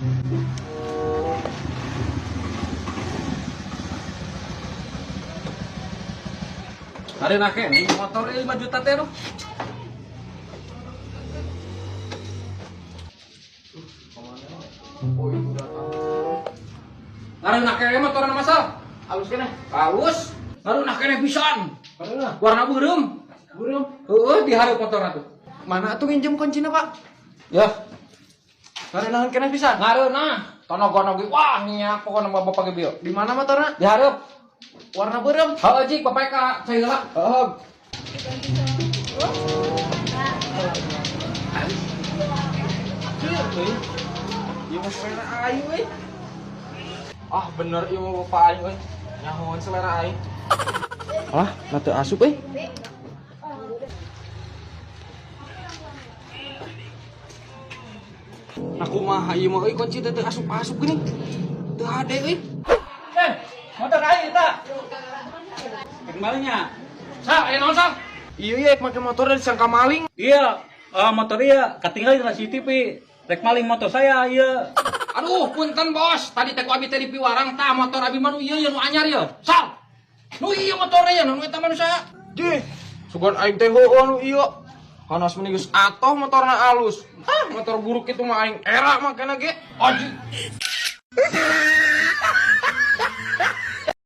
Hari nake nih motor 5 juta teh loh. Hari nake motor masal. Halus kene. Halus. Hari nake pisan. Warna beureum. Beureum. Heeh, dihareup motor atuh. Mana tuh nginjem kuncina, Pak? Ya, Ngarenahan kena pisan. ngareuna. Tonogono ge wah nya pokona bapak ge bieu. Di mana motorna? Dihareup. Warna beureum. Heuh jik PPK cai heula. Heeh. Ieu mah selera aing euy. Ah bener ieu mah bapak aing euy. Nyahoan selera aing. Ah, teu asup euy. Nah kumaha ieu mah euy kunci teh teu asup-asup geuning. Teu hade euy. Motor aing eta. Malingnya. Sal, aya naon sal? Ieu ye make motor disangka maling. Iya, motor iya ketinggalan di CCTV. Rek maling motor saya, iya. Aduh, punten bos. Tadi teh ku abi teh di piwarang tah motor abi mah nu ieu nu anyar ieu. Sal. Nu ieu motorna ya, nu eta mah nu saha? Jih, sugan aing teh heueuh nu ieu. Hanas meni geus atoh motorna alus. Ah, motor buruk itu mah aing era makana ge. Aji.